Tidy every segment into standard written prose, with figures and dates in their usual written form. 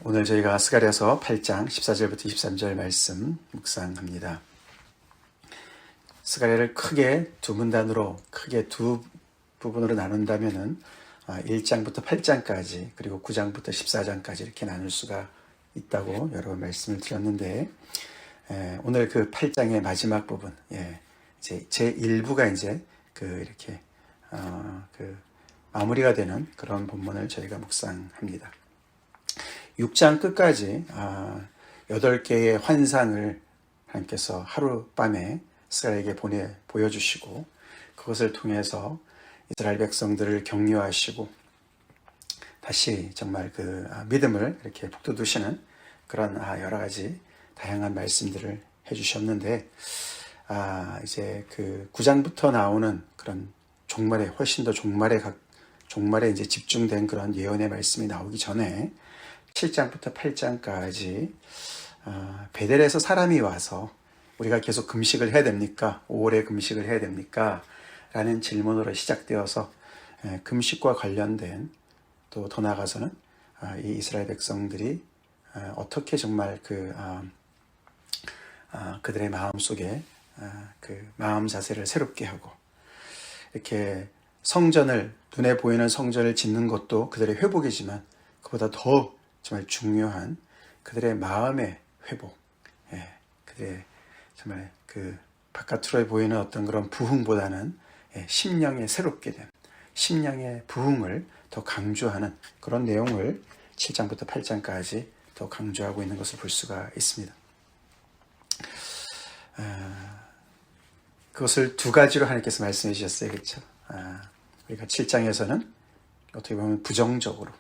오늘 저희가 스가랴서 8장 14절부터 23절 말씀 묵상합니다. 스가랴를 크게 두 문단으로 크게 두 부분으로 나눈다면은 1장부터 8장까지 그리고 9장부터 14장까지 이렇게 나눌 수가 있다고 여러 번 말씀을 드렸는데, 오늘 그 8장의 마지막 부분, 이제 제 1부가 이제 이렇게 마무리가 되는 그런 본문을 저희가 묵상합니다. 6장 끝까지 8개의 환상을 하나님께서 하룻밤에 이스라엘에게 보여주시고, 그것을 통해서 이스라엘 백성들을 격려하시고 다시 정말 믿음을 이렇게 북돋우시는 그런 여러 가지 다양한 말씀들을 해주셨는데, 이제 9장부터 나오는 그런 종말에 훨씬 더 종말에 이제 집중된 그런 예언의 말씀이 나오기 전에 7장부터 8장까지 베델에서 사람이 와서 우리가 계속 금식을 해야 됩니까? 5월에 금식을 해야 됩니까? 라는 질문으로 시작되어서 금식과 관련된, 또 더 나아가서는 이 이스라엘 백성들이 어떻게 정말 그들의 마음속에 마음 자세를 새롭게 하고, 이렇게 눈에 보이는 성전을 짓는 것도 그들의 회복이지만 그보다 더 정말 중요한 그들의 마음의 회복, 그들의 정말 바깥으로 보이는 어떤 그런 부흥보다는 심령의 새롭게 됨, 심령의 부흥을 더 강조하는 그런 내용을 7장부터 8장까지 더 강조하고 있는 것을 볼 수가 있습니다. 그것을 두 가지로 하나님께서 말씀해 주셨어요. 그렇죠? 우리가 7장에서는 어떻게 보면 부정적으로,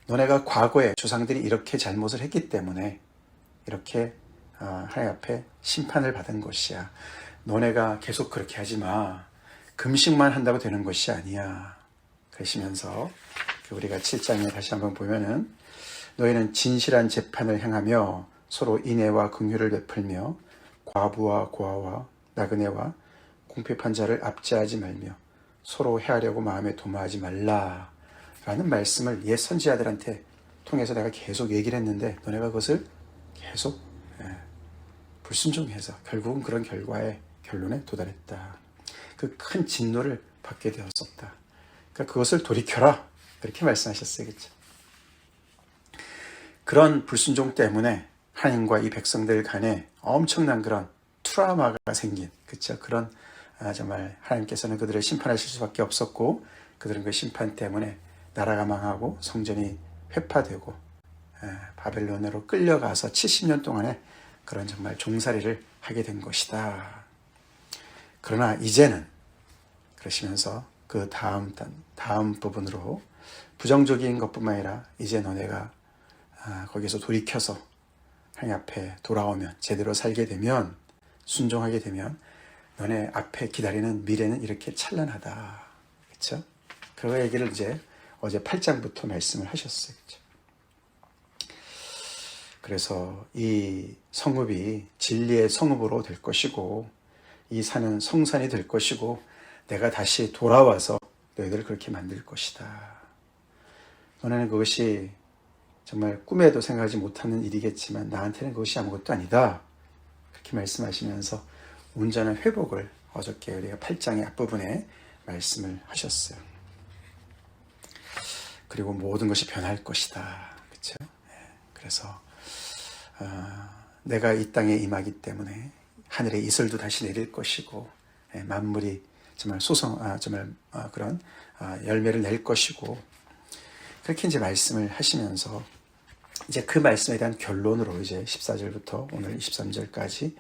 너네가 과거에 조상들이 이렇게 잘못을 했기 때문에 이렇게 하나님 앞에 심판을 받은 것이야. 너네가 계속 그렇게 하지 마. 금식만 한다고 되는 것이 아니야. 그러시면서 우리가 7장에 다시 한번 보면은, 너희는 진실한 재판을 행하며 서로 인애와 긍휼을 베풀며 과부와 고아와 나그네와 궁핍한 자를 압제하지 말며 서로 해하려고 마음에 도모하지 말라 라는 말씀을 옛 선지자들한테 통해서 내가 계속 얘기를 했는데, 너네가 그것을 계속 불순종해서 결국은 그런 결론에 도달했다. 그 큰 진노를 받게 되었었다. 그러니까 그것을 돌이켜라, 이렇게 말씀하셨어요. 그렇죠? 그런 불순종 때문에 하나님과 이 백성들 간에 엄청난 그런 트라우마가 생긴, 그렇죠? 그런 정말 하나님께서는 그들을 심판하실 수밖에 없었고, 그들은 그 심판 때문에 나라가 망하고 성전이 회파되고 바벨론으로 끌려가서 70년 동안의 그런 정말 종살이를 하게 된 것이다. 그러나 이제는, 그러시면서 그 다음 부분으로 부정적인 것뿐만 아니라 이제 너네가 거기서 돌이켜서 하나님 앞에 돌아오면, 제대로 살게 되면, 순종하게 되면 너네 앞에 기다리는 미래는 이렇게 찬란하다. 그렇죠? 그 얘기를 이제 어제 8장부터 말씀을 하셨어요. 그렇죠? 그래서 이 성읍이 진리의 성읍으로 될 것이고, 이 산은 성산이 될 것이고, 내가 다시 돌아와서 너희들을 그렇게 만들 것이다. 너네는 그것이 정말 꿈에도 생각하지 못하는 일이겠지만 나한테는 그것이 아무것도 아니다. 그렇게 말씀하시면서 온전한 회복을 어저께 우리가 8장의 앞부분에 말씀을 하셨어요. 그리고 모든 것이 변할 것이다. 그렇죠? 그래서 내가 이 땅에 임하기 때문에 하늘의 이슬도 다시 내릴 것이고, 만물이 정말 그런 열매를 낼 것이고, 그렇게 이제 말씀을 하시면서 이제 그 말씀에 대한 결론으로 이제 14절부터 오늘 23절까지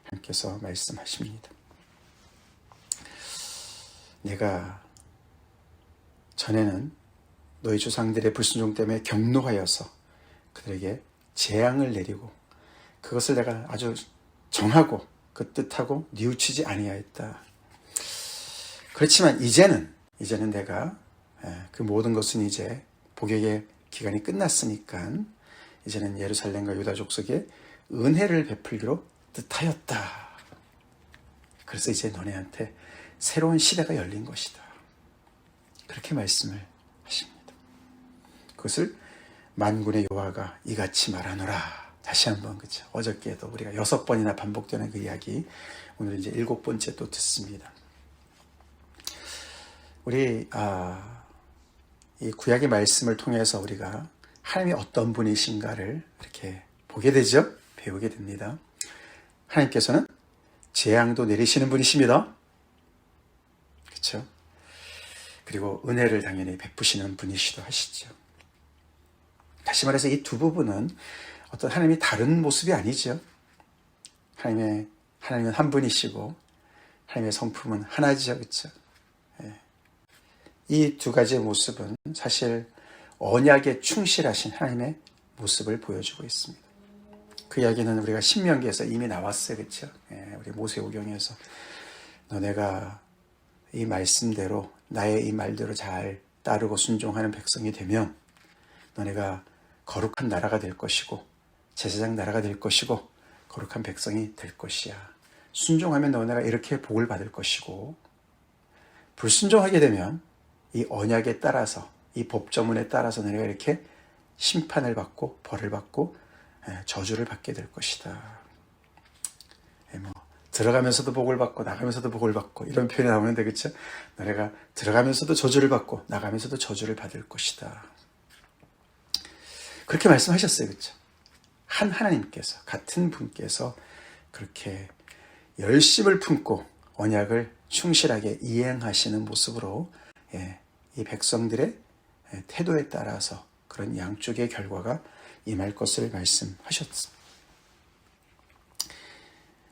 하나님께서 말씀하십니다. 내가 전에는 너희 조상들의 불순종 때문에 경노하여서 그들에게 재앙을 내리고, 그것을 내가 아주 정하고 그 뜻하고 뉘우치지 아니하였다. 그렇지만 이제는 내가 그 모든 것은 이제 복역의 기간이 끝났으니까 이제는 예루살렘과 유다 족속에 은혜를 베풀기로 뜻하였다. 그래서 이제 너네한테 새로운 시대가 열린 것이다. 그렇게 말씀을 하십니다. 그것을 만군의 여호와가 이같이 말하노라. 다시 한번, 그죠? 어저께도 우리가 6번이나 반복되는 그 이야기, 오늘 이제 7번째 또 듣습니다. 우리 이 구약의 말씀을 통해서 우리가 하나님이 어떤 분이신가를 이렇게 보게 되죠. 배우게 됩니다. 하나님께서는 재앙도 내리시는 분이십니다. 그렇죠? 그리고 은혜를 당연히 베푸시는 분이시도 하시죠. 다시 말해서 이 두 부분은 어떤 하나님이 다른 모습이 아니죠. 하나님은 한 분이시고 하나님의 성품은 하나죠. 그렇죠? 이 두 가지의 모습은 사실 언약에 충실하신 하나님의 모습을 보여주고 있습니다. 그 이야기는 우리가 신명기에서 이미 나왔어요. 그렇죠? 우리 모세오경에서 너네가 이 말씀대로 나의 이 말대로 잘 따르고 순종하는 백성이 되면 너네가 거룩한 나라가 될 것이고 제사장 나라가 될 것이고 거룩한 백성이 될 것이야. 순종하면 너네가 이렇게 복을 받을 것이고 불순종하게 되면 이 언약에 따라서 이 법조문에 따라서 너네가 이렇게 심판을 받고 벌을 받고 저주를 받게 될 것이다. 들어가면서도 복을 받고 나가면서도 복을 받고 이런 표현이 나오는데 그렇죠? 너네가 들어가면서도 저주를 받고 나가면서도 저주를 받을 것이다. 그렇게 말씀하셨어요. 그렇죠? 한 하나님께서, 같은 분께서 그렇게 열심을 품고 언약을 충실하게 이행하시는 모습으로 이 백성들의 태도에 따라서 그런 양쪽의 결과가 임할 것을 말씀하셨습니다.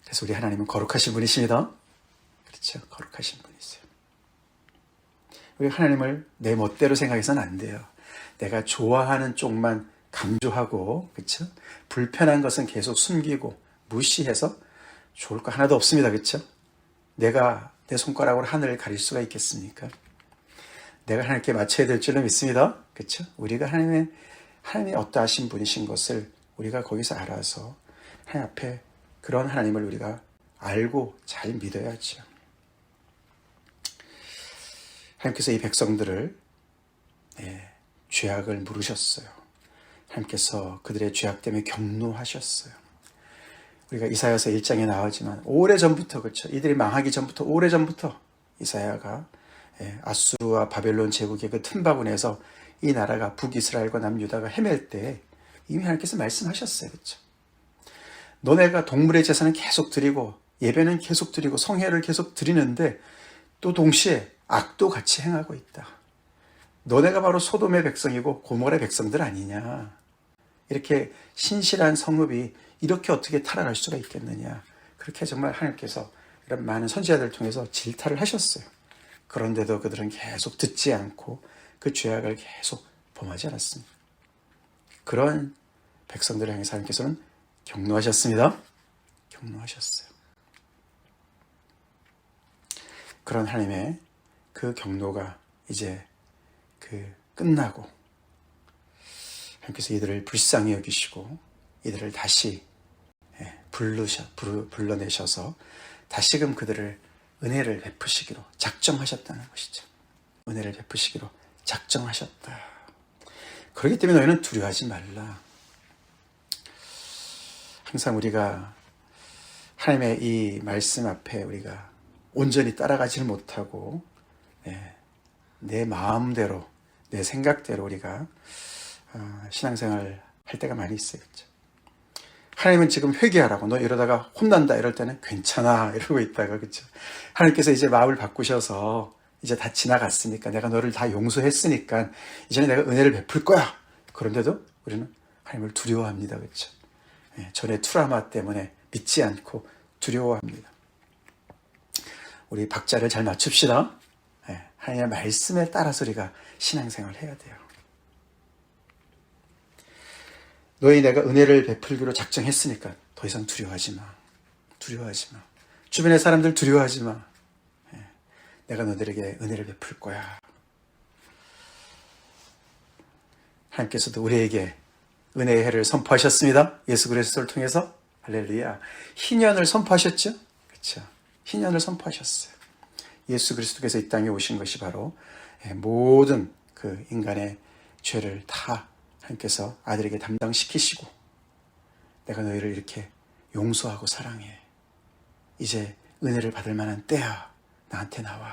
그래서 우리 하나님은 거룩하신 분이십니다. 그렇죠? 거룩하신 분이세요. 우리 하나님을 내 멋대로 생각해서는 안 돼요. 내가 좋아하는 쪽만 강조하고, 그렇죠? 불편한 것은 계속 숨기고 무시해서 좋을 거 하나도 없습니다. 그렇죠? 내가 내 손가락으로 하늘을 가릴 수가 있겠습니까? 내가 하나님께 맞춰야 될 줄로 믿습니다. 그렇죠? 우리가 하나님이 어떠하신 분이신 것을 우리가 거기서 알아서 하나님 앞에 그런 하나님을 우리가 알고 잘 믿어야죠. 하나님께서 이 백성들을 죄악을 물으셨어요. 하나님께서 그들의 죄악 때문에 경노하셨어요. 우리가 이사야서 1장에 나오지만 오래전부터, 그렇죠? 이들이 망하기 전부터, 오래전부터 이사야가 아수르와 바벨론 제국의 그 틈바구니에서 이 나라가 북이스라엘과 남유다가 헤맬 때 이미 하나님께서 말씀하셨어요. 그렇죠? 너네가 동물의 제사는 계속 드리고 예배는 계속 드리고 성회를 계속 드리는데 또 동시에 악도 같이 행하고 있다. 너네가 바로 소돔의 백성이고 고모라의 백성들 아니냐. 이렇게 신실한 성읍이 이렇게 어떻게 타락할 수가 있겠느냐. 그렇게 정말 하나님께서 이런 많은 선지자들을 통해서 질타를 하셨어요. 그런데도 그들은 계속 듣지 않고 그 죄악을 계속 범하지 않았습니다. 그런 백성들을 향해서 하나님께서는 경노하셨습니다. 경노하셨어요. 그런 하나님의 그 경노가 이제 끝나고 하나님께서 이들을 불쌍히 여기시고 이들을 다시 불러내셔서 다시금 그들을 은혜를 베푸시기로 작정하셨다는 것이죠. 은혜를 베푸시기로 작정하셨다. 그렇기 때문에 너희는 두려워하지 말라. 항상 우리가 하나님의 이 말씀 앞에 우리가 온전히 따라가지를 못하고 내 마음대로 내 생각대로 우리가 신앙생활을 할 때가 많이 있어요. 그렇죠? 하나님은 지금 회개하라고 너 이러다가 혼난다 이럴 때는 괜찮아 이러고 있다가 그렇죠? 하나님께서 이제 마음을 바꾸셔서 이제 다 지나갔으니까 내가 너를 다 용서했으니까 이제는 내가 은혜를 베풀 거야. 그런데도 우리는 하나님을 두려워합니다. 그렇죠? 전에 트라우마 때문에 믿지 않고 두려워합니다. 우리 박자를 잘 맞춥시다. 하나님의 말씀에 따라서 우리가 신앙생활을 해야 돼요. 너희 내가 은혜를 베풀기로 작정했으니까 더 이상 두려워하지 마. 두려워하지 마. 주변의 사람들 두려워하지 마. 내가 너희들에게 은혜를 베풀 거야. 하나님께서도 우리에게 은혜의 해를 선포하셨습니다. 예수 그리스도를 통해서 할렐루야. 희년을 선포하셨죠? 그렇죠. 희년을 선포하셨어요. 예수 그리스도께서 이 땅에 오신 것이 바로 모든 그 인간의 죄를 다 하나님께서 아들에게 담당시키시고 내가 너희를 이렇게 용서하고 사랑해. 이제 은혜를 받을 만한 때야. 나한테 나와.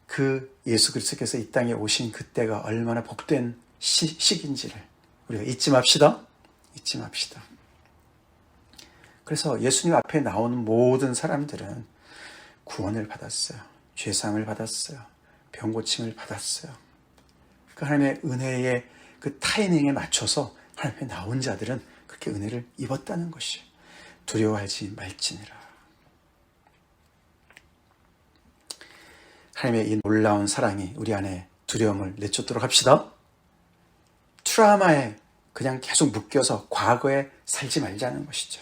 그 예수 그리스도께서 이 땅에 오신 그때가 얼마나 복된 시기인지를 우리가 잊지 맙시다. 잊지 맙시다. 그래서 예수님 앞에 나오는 모든 사람들은 구원을 받았어요. 죄사함을 받았어요. 병고침을 받았어요. 그 하나님의 은혜의 그 타이밍에 맞춰서 하나님 앞에 나온 자들은 그렇게 은혜를 입었다는 것이 두려워하지 말지니라. 하나님의 이 놀라운 사랑이 우리 안에 두려움을 내쫓도록 합시다. 트라우마에 그냥 계속 묶여서 과거에 살지 말자는 것이죠.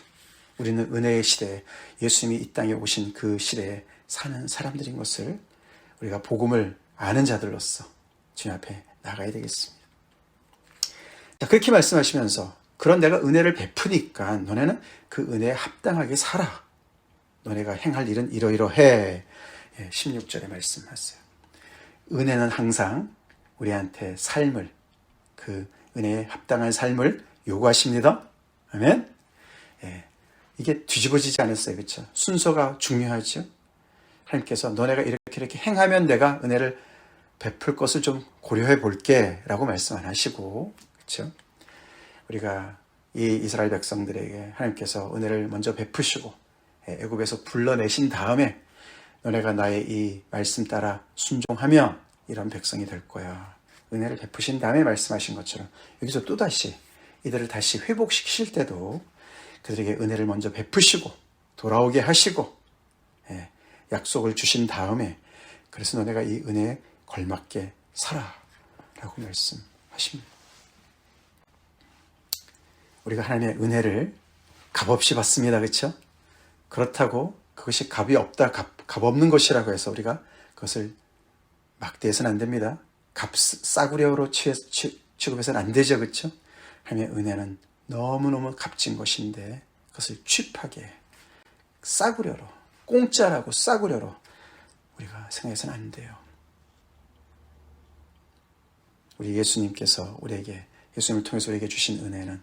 우리는 은혜의 시대에 예수님이 이 땅에 오신 그 시대에 사는 사람들인 것을 우리가 복음을 아는 자들로서 주님 앞에 나가야 되겠습니다. 자, 그렇게 말씀하시면서 그런 내가 은혜를 베푸니까 너네는 그 은혜에 합당하게 살아. 너네가 행할 일은 이러이러해. 16절에 말씀하세요. 은혜는 항상 우리한테 삶을, 그 은혜에 합당한 삶을 요구하십니다. 아멘. 이게 뒤집어지지 않았어요. 그렇죠? 순서가 중요하죠. 하나님께서 너네가 이렇게 행하면 내가 은혜를 베풀 것을 좀 고려해 볼게 라고 말씀 안 하시고, 그렇죠? 우리가 이 이스라엘 백성들에게 하나님께서 은혜를 먼저 베푸시고 애굽에서 불러내신 다음에 너네가 나의 이 말씀 따라 순종하며 이런 백성이 될 거야. 은혜를 베푸신 다음에 말씀하신 것처럼 여기서 또다시 이들을 다시 회복시키실 때도 그들에게 은혜를 먼저 베푸시고 돌아오게 하시고 약속을 주신 다음에 그래서 너네가 이 은혜에 걸맞게 살아 라고 말씀하십니다. 우리가 하나님의 은혜를 값없이 받습니다. 그렇죠? 그렇다고 그것이 값이 없다, 값 없는 것이라고 해서 우리가 그것을 막대해서는 안 됩니다. 싸구려로 취급해서는 안 되죠. 그렇죠? 하나님의 은혜는 너무너무 값진 것인데 그것을 취하게 싸구려로, 공짜라고 싸구려로 우리가 생각해서는 안 돼요. 우리 예수님께서 우리에게, 예수님을 통해서 우리에게 주신 은혜는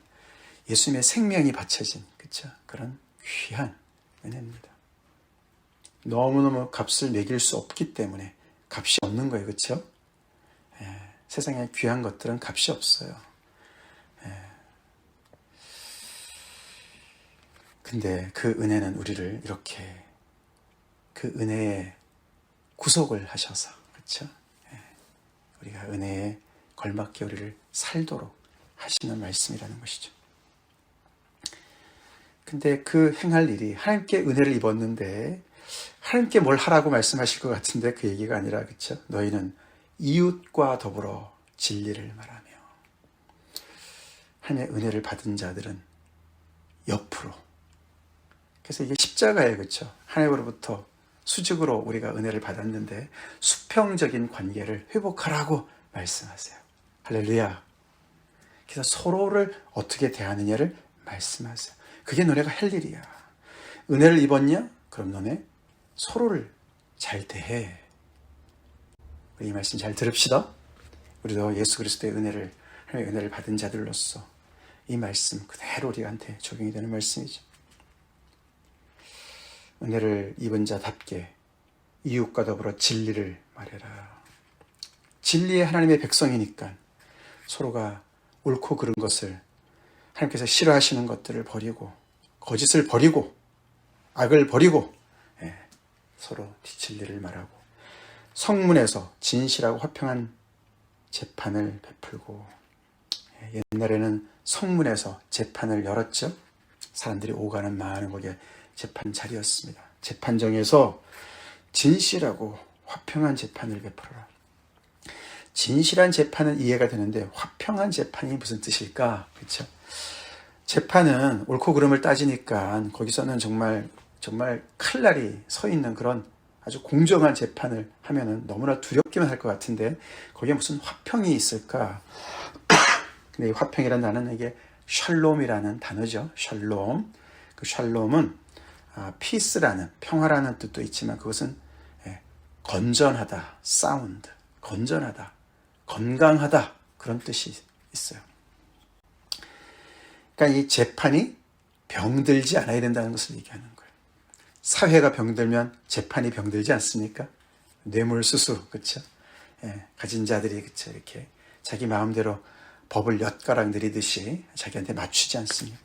예수님의 생명이 바쳐진, 그렇죠? 그런 귀한 은혜입니다. 너무너무 값을 매길 수 없기 때문에 값이 없는 거예요. 그렇죠? 세상에 귀한 것들은 값이 없어요. 근데 그 은혜는 우리를 이렇게 그 은혜에 구속을 하셔서, 그렇죠? 우리가 은혜에 걸맞게 우리를 살도록 하시는 말씀이라는 것이죠. 근데 그 행할 일이 하나님께 은혜를 입었는데 하나님께 뭘 하라고 말씀하실 것 같은데 그 얘기가 아니라, 그렇죠? 너희는 이웃과 더불어 진리를 말하며. 하나님의 은혜를 받은 자들은 옆으로. 그래서 이게 십자가예요. 그렇죠? 하나님으로부터 수직으로 우리가 은혜를 받았는데 수평적인 관계를 회복하라고 말씀하세요. 할렐루야. 그래서 서로를 어떻게 대하느냐를 말씀하세요. 그게 너네가 할 일이야. 은혜를 입었냐? 그럼 너네 서로를 잘 대해. 우리 이 말씀 잘 들읍시다. 우리도 예수 그리스도의 은혜를, 하나님의 은혜를 받은 자들로서 이 말씀 그대로 우리한테 적용이 되는 말씀이죠. 은혜를 입은 자답게 이웃과 더불어 진리를 말해라. 진리의 하나님의 백성이니까 서로가 옳고 그른 것을, 하나님께서 싫어하시는 것들을 버리고, 거짓을 버리고, 악을 버리고, 서로 진리를 말하고, 성문에서 진실하고 화평한 재판을 베풀고. 옛날에는 성문에서 재판을 열었죠. 사람들이 오가는 많은 거기에 재판 자리였습니다. 재판정에서 진실하고 화평한 재판을 베풀어라. 진실한 재판은 이해가 되는데 화평한 재판이 무슨 뜻일까? 그렇죠? 재판은 옳고 그름을 따지니까 거기서는 정말 칼날이 서 있는 그런 아주 공정한 재판을 하면은 너무나 두렵기만 할 것 같은데 거기에 무슨 화평이 있을까? 근데 이 화평이라는 단어는 이게 샬롬이라는 단어죠. 샬롬. 그 샬롬은 피스라는, 평화라는 뜻도 있지만 그것은 건전하다, 사운드, 건전하다, 건강하다, 그런 뜻이 있어요. 그러니까 이 재판이 병들지 않아야 된다는 것을 얘기하는 거예요. 사회가 병들면 재판이 병들지 않습니까? 뇌물수수, 그렇죠? 예, 가진 자들이 그렇죠? 이렇게 자기 마음대로 법을 엿가락 내리듯이 자기한테 맞추지 않습니까?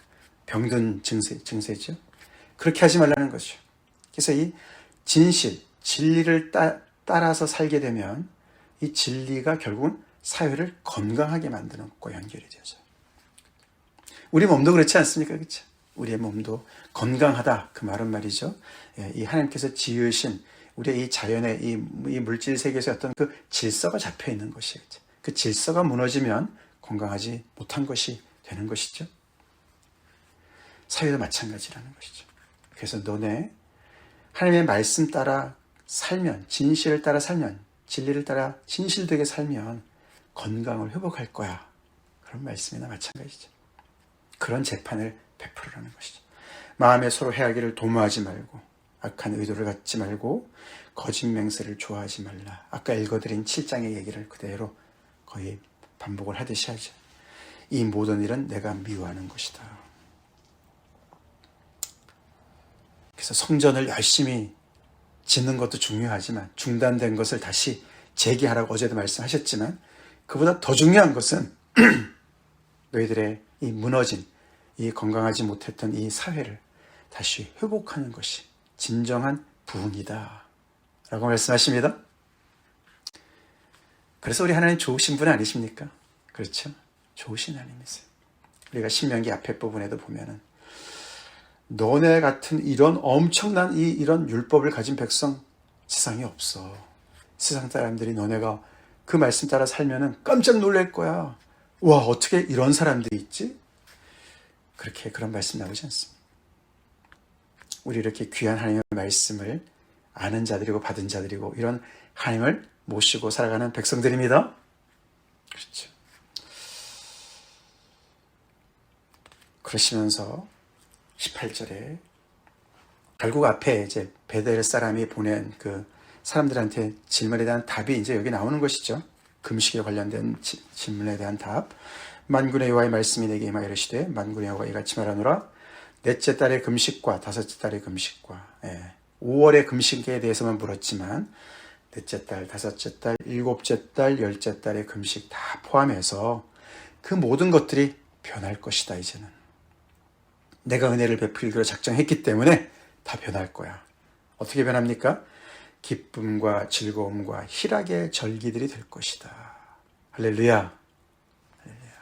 병든 증세죠. 그렇게 하지 말라는 거죠. 그래서 이 진실, 진리를 따라서 살게 되면 이 진리가 결국은 사회를 건강하게 만드는 것과 연결이 되죠. 우리 몸도 그렇지 않습니까? 그렇죠? 우리의 몸도 건강하다. 그 말은 말이죠. 이 하나님께서 지으신 우리의 이 자연의 이 물질 세계에서 어떤 그 질서가 잡혀 있는 것이죠. 그 질서가 무너지면 건강하지 못한 것이 되는 것이죠. 사회도 마찬가지라는 것이죠. 그래서 너네 하나님의 말씀 따라 살면, 진실을 따라 살면, 진리를 따라 진실되게 살면 건강을 회복할 거야. 그런 말씀이나 마찬가지죠. 그런 재판을 베풀으라는 것이죠. 마음에 서로 해하기를 도모하지 말고 악한 의도를 갖지 말고 거짓 맹세를 좋아하지 말라. 아까 읽어드린 7장의 얘기를 그대로 거의 반복을 하듯이 하죠. 이 모든 일은 내가 미워하는 것이다. 그래서 성전을 열심히 짓는 것도 중요하지만 중단된 것을 다시 재개하라고 어제도 말씀하셨지만 그보다 더 중요한 것은 너희들의 이 무너진, 이 건강하지 못했던 이 사회를 다시 회복하는 것이 진정한 부흥이다 라고 말씀하십니다. 그래서 우리 하나님 좋으신 분 아니십니까? 그렇죠? 좋으신 하나님이세요. 우리가 신명기 앞에 부분에도 보면은 너네 같은 이런 엄청난 이런 율법을 가진 백성 세상에 없어. 세상 사람들이 너네가 그 말씀 따라 살면은 깜짝 놀랄 거야. 와, 어떻게 이런 사람들이 있지? 그렇게 그런 말씀 나오지 않습니다. 우리 이렇게 귀한 하나님의 말씀을 아는 자들이고 받은 자들이고 이런 하나님을 모시고 살아가는 백성들입니다. 그렇죠. 그러시면서 18절에 결국 앞에 이제 베델 사람이 보낸 그 사람들한테 질문에 대한 답이 이제 여기 나오는 것이죠. 금식에 관련된 질문에 대한 답. 만군의 여호와의 말씀이 내게 임하여 이르시되 만군의 여호와가 이같이 말하노라. 넷째 달의 금식과 다섯째 달의 금식과 5월의 금식에 대해서만 물었지만 넷째 달, 다섯째 달, 일곱째 달, 열째 달의 금식 다 포함해서 그 모든 것들이 변할 것이다. 이제는 내가 은혜를 베풀기로 작정했기 때문에 다 변할 거야. 어떻게 변합니까? 기쁨과 즐거움과 희락의 절기들이 될 것이다. 할렐루야. 할렐루야.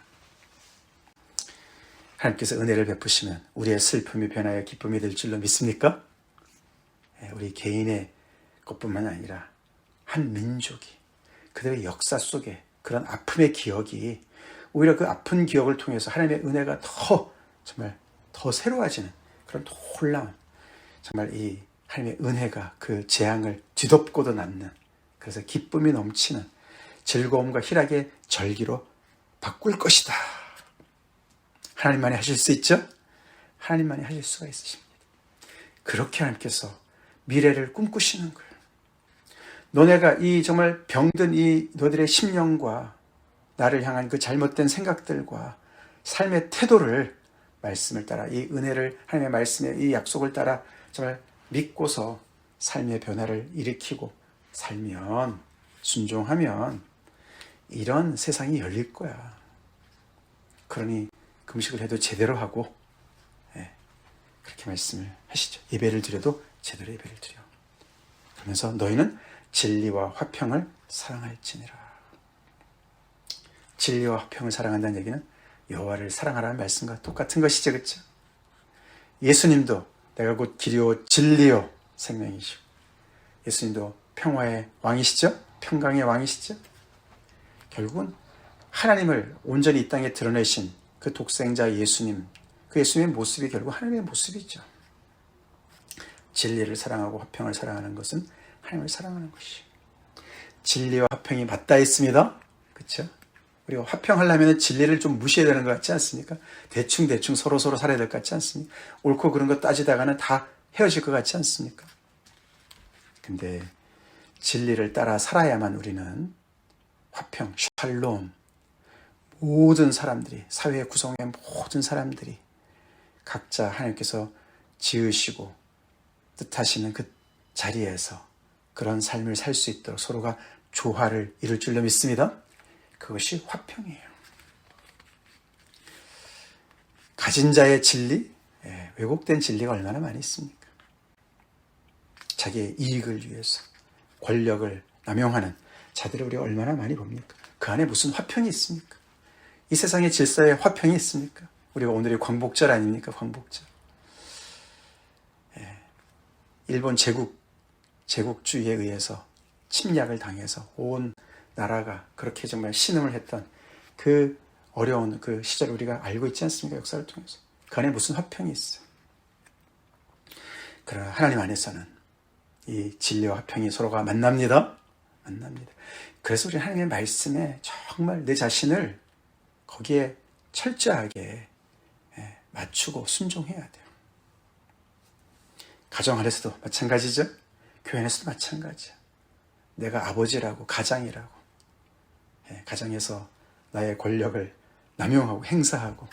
하나님께서 은혜를 베푸시면 우리의 슬픔이 변하여 기쁨이 될 줄로 믿습니까? 우리 개인의 것뿐만 아니라 한 민족이 그들의 역사 속에 그런 아픔의 기억이 오히려 그 아픈 기억을 통해서 하나님의 은혜가 정말 더 새로워지는 그런 놀라운 정말 이 하나님의 은혜가 그 재앙을 뒤덮고도 남는 그래서 기쁨이 넘치는 즐거움과 희락의 절기로 바꿀 것이다. 하나님만이 하실 수 있죠? 하나님만이 하실 수가 있으십니다. 그렇게 하나님께서 미래를 꿈꾸시는 거예요. 너네가 이 정말 병든 이 너희들의 심령과 나를 향한 그 잘못된 생각들과 삶의 태도를 말씀을 따라 이 은혜를 하나님의 말씀의 이 약속을 따라 정말 믿고서 삶의 변화를 일으키고 살면 순종하면 이런 세상이 열릴 거야. 그러니 금식을 해도 제대로 하고 그렇게 말씀을 하시죠. 예배를 드려도 제대로 예배를 드려. 그러면서 너희는 진리와 화평을 사랑할지니라. 진리와 화평을 사랑한다는 얘기는 여호와를 사랑하라는 말씀과 똑같은 것이죠. 그렇죠? 예수님도 내가 곧 길이요 진리요 생명이시고 예수님도 평화의 왕이시죠? 평강의 왕이시죠? 결국은 하나님을 온전히 이 땅에 드러내신 그 독생자 예수님, 그 예수님의 모습이 결국 하나님의 모습이죠. 진리를 사랑하고 화평을 사랑하는 것은 하나님을 사랑하는 것이에요. 진리와 화평이 맞닿아 있습니다. 그렇죠? 우리가 화평하려면 진리를 좀 무시해야 되는 것 같지 않습니까? 대충 서로 살아야 될 것 같지 않습니까? 옳고 그른 거 따지다가는 다 헤어질 것 같지 않습니까? 근데 진리를 따라 살아야만 우리는 화평, 샬롬, 모든 사람들이, 사회 구성의 모든 사람들이 각자 하나님께서 지으시고 뜻하시는 그 자리에서 그런 삶을 살 수 있도록 서로가 조화를 이룰 줄로 믿습니다. 그것이 화평이에요. 가진 자의 진리, 왜곡된 진리가 얼마나 많이 있습니까? 자기의 이익을 위해서 권력을 남용하는 자들을 우리가 얼마나 많이 봅니까? 그 안에 무슨 화평이 있습니까? 이 세상의 질서에 화평이 있습니까? 우리가 오늘이 광복절 아닙니까? 광복절. 일본 제국주의에 의해서 침략을 당해서 온 나라가 그렇게 정말 신음을 했던 그 어려운 그 시절을 우리가 알고 있지 않습니까? 역사를 통해서. 그 안에 무슨 화평이 있어요. 그러나 하나님 안에서는 이 진리와 화평이 서로가 만납니다. 그래서 우리 하나님의 말씀에 정말 내 자신을 거기에 철저하게 맞추고 순종해야 돼요. 가정 안에서도 마찬가지죠. 교회 안에서도 마찬가지야. 내가 아버지라고, 가장이라고, 가정에서 나의 권력을 남용하고 행사하고,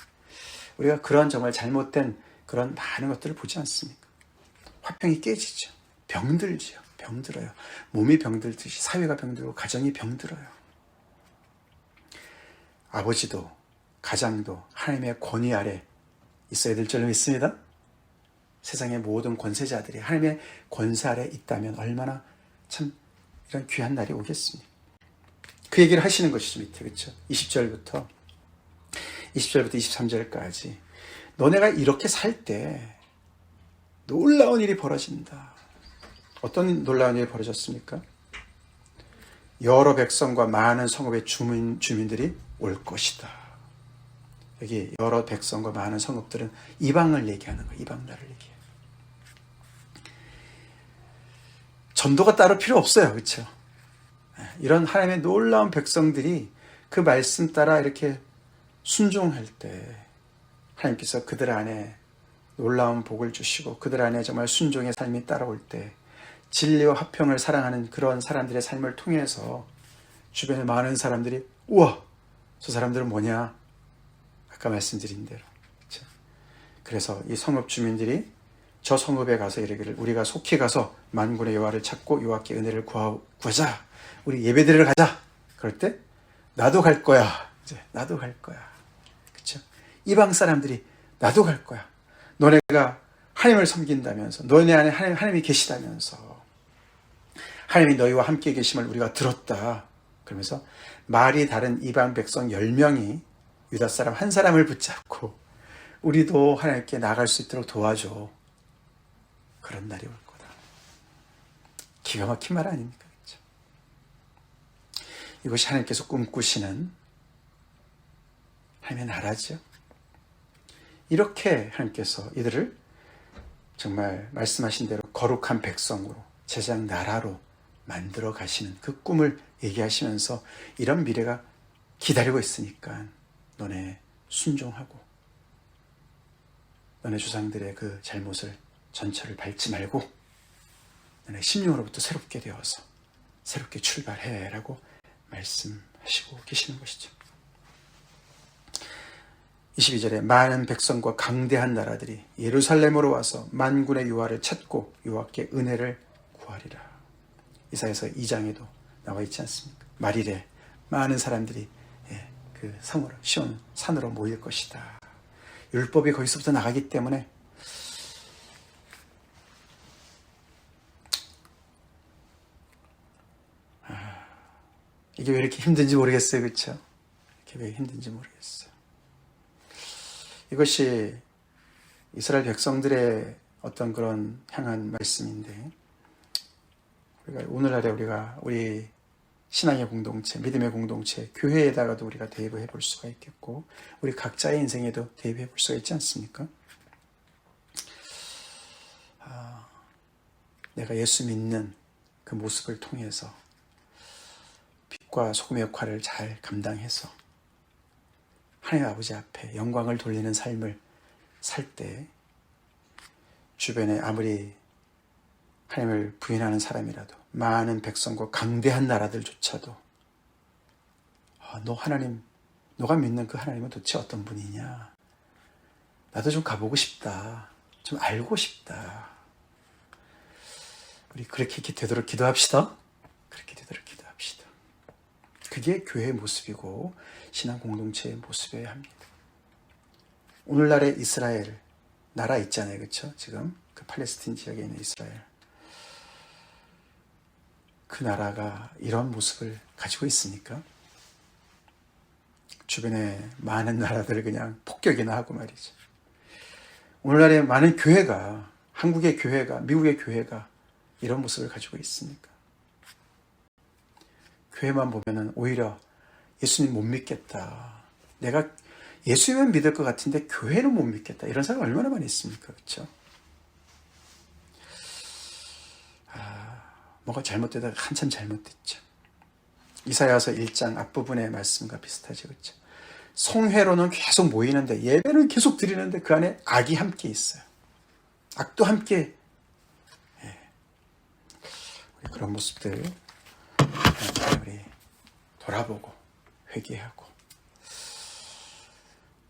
우리가 그런 정말 잘못된 그런 많은 것들을 보지 않습니까? 화평이 깨지죠. 병들죠. 병들어요. 몸이 병들듯이 사회가 병들고 가정이 병들어요. 아버지도 가장도 하나님의 권위 아래 있어야 될 줄로 믿습니다. 세상의 모든 권세자들이 하나님의 권세 아래 있다면 얼마나 참 이런 귀한 날이 오겠습니까? 그 얘기를 하시는 것이죠. 밑에, 그렇죠? 20절부터 23절까지 너네가 이렇게 살 때 놀라운 일이 벌어진다. 어떤 놀라운 일이 벌어졌습니까? 여러 백성과 많은 성읍의 주민들이 올 것이다. 여기 여러 백성과 많은 성읍들은 이방을 얘기하는 거예요. 이방 나라를 얘기해요. 전도가 따로 필요 없어요. 그렇죠? 이런 하나님의 놀라운 백성들이 그 말씀 따라 이렇게 순종할 때 하나님께서 그들 안에 놀라운 복을 주시고 그들 안에 정말 순종의 삶이 따라올 때 진리와 화평을 사랑하는 그런 사람들의 삶을 통해서 주변에 많은 사람들이 우와, 저 사람들은 뭐냐? 아까 말씀드린 대로. 그렇죠? 그래서 이 성읍 주민들이 저 성읍에 가서 이르기를 우리가 속히 가서 만군의 여호와를 찾고 여호와께 은혜를 구하자. 우리 예배드리러 가자. 그럴 때 나도 갈 거야. 이제 나도 갈 거야. 그렇죠? 이방 사람들이 나도 갈 거야. 너네가 하나님을 섬긴다면서 너네 안에 하나님이 계시다면서 하나님이 너희와 함께 계심을 우리가 들었다. 그러면서 말이 다른 이방 백성 10명이 유다 사람 한 사람을 붙잡고 우리도 하나님께 나갈 수 있도록 도와줘. 그런 날이 올 거다. 기가 막힌 말 아닙니까? 그렇죠? 이것이 하나님께서 꿈꾸시는 하나님의 나라죠. 이렇게 하나님께서 이들을 정말 말씀하신 대로 거룩한 백성으로 제장 나라로 만들어 가시는 그 꿈을 얘기하시면서 이런 미래가 기다리고 있으니까 너네 순종하고 너네 조상들의 그 잘못을 전철을 밟지 말고 너네 심령으로부터 새롭게 되어서 새롭게 출발해라고 말씀하시고 계시는 것이죠. 22절에 많은 백성과 강대한 나라들이 예루살렘으로 와서 만군의 여호와를 찾고 여호와께 은혜를 구하리라. 이사야서 2장에도 나와 있지 않습니까? 말일에 많은 사람들이 그 성으로 시온 산으로 모일 것이다. 율법이 거기서부터 나가기 때문에 이게 왜 이렇게 힘든지 모르겠어요. 그렇죠? 이게 왜 힘든지 모르겠어요. 이것이 이스라엘 백성들의 어떤 그런 향한 말씀인데 오늘날에 우리 신앙의 공동체, 믿음의 공동체, 교회에다가도 우리가 대입해 볼 수가 있겠고 우리 각자의 인생에도 대입해 볼 수가 있지 않습니까? 내가 예수 믿는 그 모습을 통해서 빛과 소금의 역할을 잘 감당해서 하나님 아버지 앞에 영광을 돌리는 삶을 살 때 주변에 아무리 하나님을 부인하는 사람이라도 많은 백성과 강대한 나라들조차도 너 하나님 너가 믿는 그 하나님은 도대체 어떤 분이냐? 나도 좀 가보고 싶다. 좀 알고 싶다. 우리 그렇게 되도록 기도합시다. 그렇게 되도록 기도합시다. 그게 교회의 모습이고 신앙 공동체의 모습이어야 합니다. 오늘날의 이스라엘 나라 있잖아요. 그렇죠? 지금 그 팔레스틴 지역에 있는 이스라엘. 그 나라가 이런 모습을 가지고 있습니까? 주변에 많은 나라들을 그냥 폭격이나 하고 말이죠. 오늘날의 많은 교회가, 한국의 교회가, 미국의 교회가 이런 모습을 가지고 있습니까? 교회만 보면은 오히려 예수님 못 믿겠다. 내가 예수님은 믿을 것 같은데 교회는 못 믿겠다. 이런 사람 얼마나 많이 있습니까? 그렇죠? 뭐가 잘못되다가 한참 잘못됐죠. 이사야서 1장 앞부분의 말씀과 비슷하죠. 그렇죠? 성회로는 계속 모이는데 예배는 계속 드리는데 그 안에 악이 함께 있어요. 악도 함께. 우리 그런 모습들 우리 돌아보고 회개하고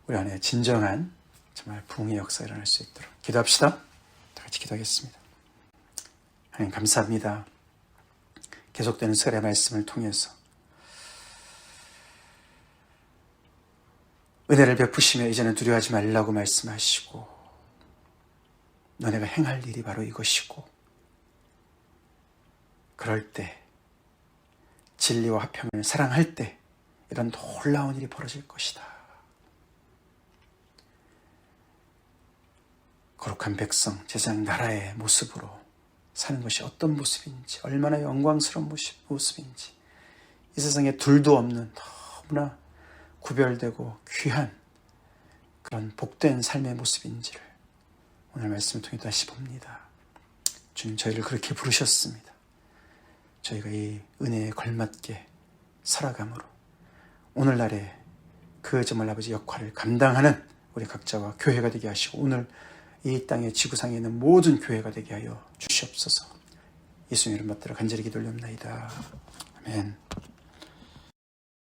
우리 안에 진정한 정말 부흥의 역사가 일어날 수 있도록 기도합시다. 다 같이 기도하겠습니다. 하나님 감사합니다. 계속되는 설의 말씀을 통해서 은혜를 베푸시며 이제는 두려워하지 말라고 말씀하시고 너네가 행할 일이 바로 이것이고 그럴 때 진리와 화평을 사랑할 때 이런 놀라운 일이 벌어질 것이다. 거룩한 백성, 제사장 나라의 모습으로 사는 것이 어떤 모습인지, 얼마나 영광스러운 모습인지, 이 세상에 둘도 없는 너무나 구별되고 귀한 그런 복된 삶의 모습인지를 오늘 말씀을 통해 다시 봅니다. 주님, 저희를 그렇게 부르셨습니다. 저희가 이 은혜에 걸맞게 살아감으로 오늘날의 그 정말 아버지 역할을 감당하는 우리 각자와 교회가 되게 하시고 오늘 이 땅의 지구상에 있는 모든 교회가 되게 하여 주시옵소서. 예수님 이름 받들어 간절히 기도 올립나이다. 아멘.